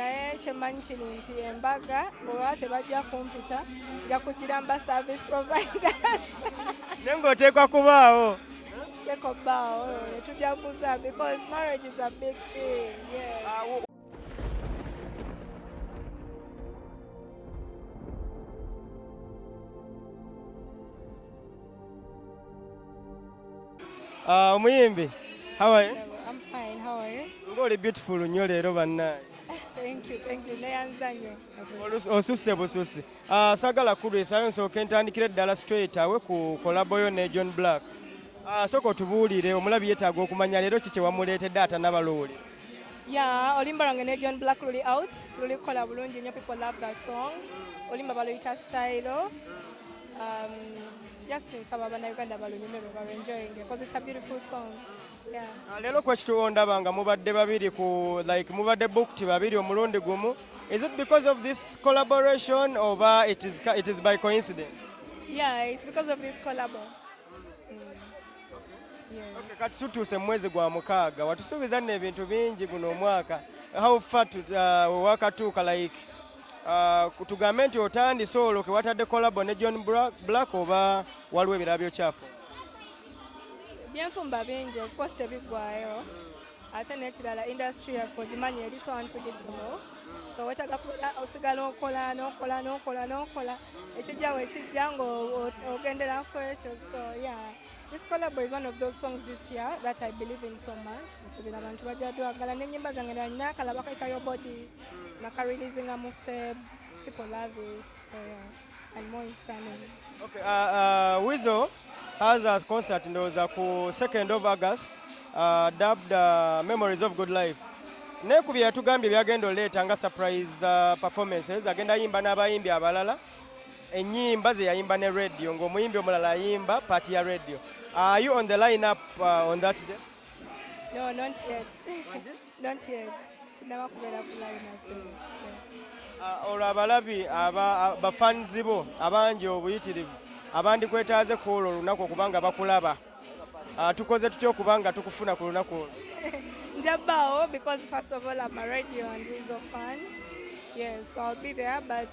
naye kyemanyi kiri nti embaga olwa tebajja kumpita nja kugiramba service provider. Naye ng'oteekwa kubaawo. Take a bow, tujaguza because marriage is a big thing. Yeah. Omuyimbi, how are you? I'm fine. How are you? Ng'oli beautiful nnyo leero bannaye. Thank you. Neyanza nnyo. Osusse bususse. Sagala kulwesayo nsooke ntandikire ddala straight awe ku kolabo yo ne John Black. Sooka otubuulire omulabi yeetaaga okumanya leero ki kye wamuleetedde atannabalowole. Yeah, olimba lwange ne John Black luli out. Luli kukola bulungi nnyo. People love that song. Olimba baluyita style. Just nsaba bannayuganda balunyumirwe ba enjoying it because it's a beautiful song. Yeah. Leero kwekituwo ndaba nga mubadde babiri ku mubadde booked babiri omulundi gumu. Is it because of this collaboration or it is by coincidence? Yeah, it's because of this collab. Yeah. Okay, kati tutuuse mu mwezi gwa mukaaga watusuubiza nno ebintu bingi guno omwaka. How far wakatuuka tugambe nti otandise olwo ke watadde collabo ne John Black oba waliwo ebirala byokyafu? Byenfumba bingi, of course tebiggwayo. Ate n'ekirala industry yaffe ogimanyi eri so unpredictable. So wetaaga osigala okola ekijjawo ekijja ng'ogendera ku ekyo. So yeah, this collab is one of those songs this year that I believe in so much. Nsuubira abantu bajja dwagala n'ennyimba zange nalina akalaba kayita Your Body nakareleasinga mu Feb. People love it. So yeah, and more is coming. Okay, Weasel has a concert ndowooza ku 2nd of August dubbed Memories of Good Life. Naye ku bye yatugambye byagenda oleeta nga surprise performances agenda yimba n'abayimbi abalala ennyimba ze yayimba ne radio ng'omuyimbi omulala ayimba party ya radio. Are you on the line up on that day? No, not yet. Not yet. Sinaba kubeera ku line up. Olwo abalabi bafanzi bo abangi obuyitirivu abandikwetaaze ku olwo olunaku okubanga bakulaba tukoze tutya okubanga tukufuna ku lunaku olwo? Njabao, because first of all I'm a radio and Weasel fan. Yes, so I'll be there, but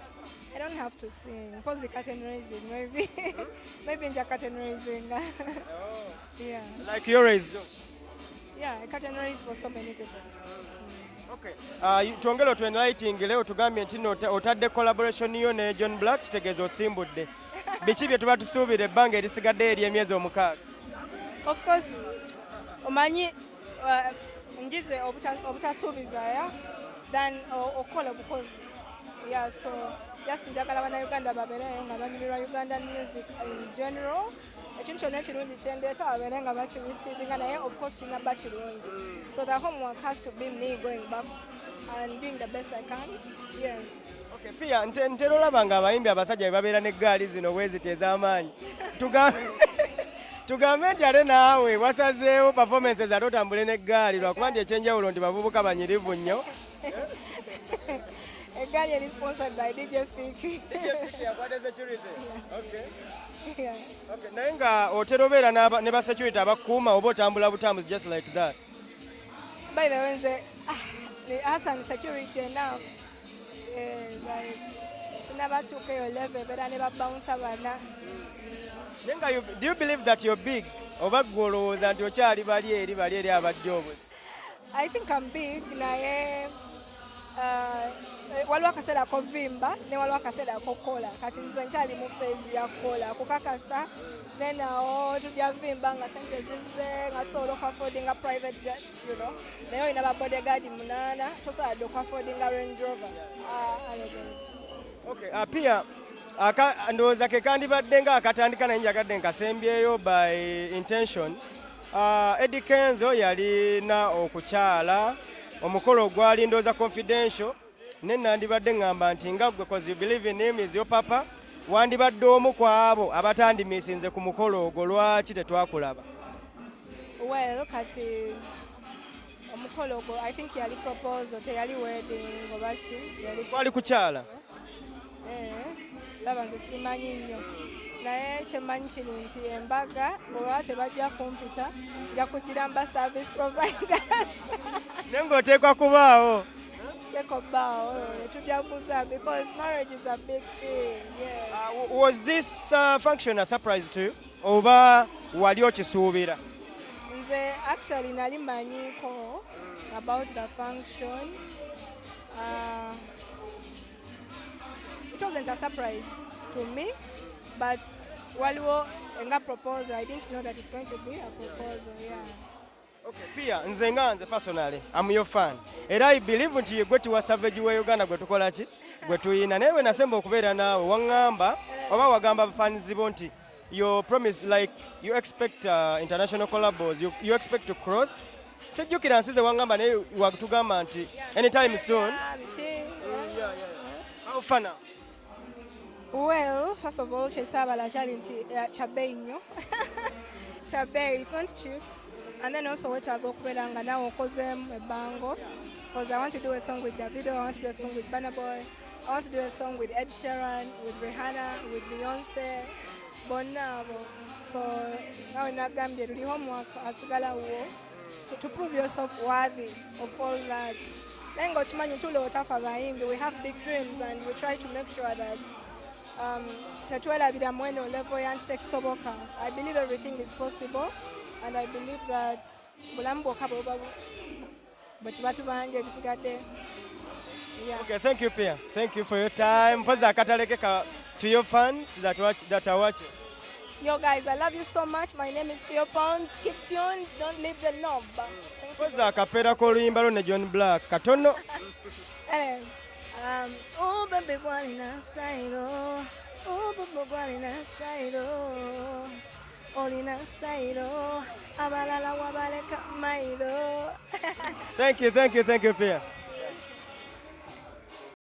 I don't have to sing. Because the curtain raising, maybe. Maybe in the curtain raising. Yeah. Like you raised? Yeah, curtain raise for so many people. Okay. Twongere otwenlighting leo tugambye nti otadde collaboration yo ne John Black kitegeeza osimbudde. Biki bye tuba tusuubira ebbanga erisigadde eri emyezi 6? Of course, omanyi njize obutasuubiza than okola bukozi. Yeah, so just njagala bannayuganda babeereyo nga banyumirwa Ugandan music in general. Ekintu kyonna ekirungi kyendeeta babeere nga bakireceiving naye of course kinaba kirungi. So the homework has to be me going back and doing the best I can. Yes. Okay, Pia, ntera olaba nga abayimbi abasajja bwe babeera n'eggaali zino bweziti ez'amaanyi. Tugambe nti ate naawe wasazeewo performances ate otambule n'eggaali lwakuba nti ekyenjawulo nti bavubuka banyirivu nnyo. Eggaali eri sponsored by DJ Fiki. DJ Fiki yakwata security? Okay. Yeah. Okay, naye nga otera obeera ne ba security abakuuma oba otambula butambuzi just like that? By the way, nze Hassan security enough. Like, sinabatuuka eyo level ebeera ne babounsa bana. Do you believe that you're big? Oba ggwe olowooza nti okyali bali eri abajja obwe? I think I'm big naye waliwo akaseera kovimba ne waliwo akaseera kokola kati nze nkyali mu phase ya kola kukakasa then awo tujja vimba nga sente zizze nga tusobola okuaffordinga private jet, you know, naye olina ba bodyguard 8 tosobola dde okuaffordinga Range Rover. Okay, Pia, ndowooza ke kandibadde nga akatandika naye njagadde nkasembyeyo by intention. Eddy Kenzo yalina okukyala omukolo gwali ndowooza confidential ne nandibadde ngamba nti nga gwe cause you believe in him is your papa wandibadde omu ku abo abatandimiisinze ku mukolo ogwo lwaki tetwakulaba? Well, kati omukolo ogwo I think yali proposal teyali wedding oba ki kwali kukyala. Laba nze simanyi nnyo naye kyemanyi kiri nti embaga olwa tebajja kumpita nja kugiramba service provider. Naye ng'oteekwa kubaawo. Kubawo because marriage is a big thing. Yeah. Was this function a surprise to you? Oba wali okisuubira? Nze actually nali manyiko about the function. It wasn't a surprise to me, but waliwo enga proposal. I didn't know that it's going to be a proposal. Yeah. Okay, Pia, nze personally, I'm your fan. Era I believe nti ye gwe tuwa Savage wa Uganda gwe tukola ki? Gwe tuyina. Newe nasemba okubeera naawe wangamba oba wagamba abafaanizi bo nti your promise, like you expect international collabos, you expect to cross. Sejjukira nsize wangamba naye watugamba nti anytime soon. Yeah. How far now? Well, first of all, Chesabala Chalinti Chabenyo. Chabe, it's not cheap. And then also what I go Kubelanga now Kozem a bango. Because I want to do a song with Davido, I want to do a song with Burna Boy, I want to do a song with Ed Sheeran, with Rihanna, with Beyonce, Bonavo. So now in that Gambia, do the homework as Galawo. So to prove yourself worthy of all that. Then go to we have big dreams and we try to make sure that I believe everything is possible, and I believe that Okay, thank you, Pia. Thank you for your time. To your fans that are watching. Yo guys, I love you so much. My name is Pia Pound. Keep tuned. Don't leave the knob. Kapera koluyimba ne John Black. Katono. Oh baby guanina style. Oh baby guanina style. Olina style. Abalala wabale kamairo. Thank you, Pia.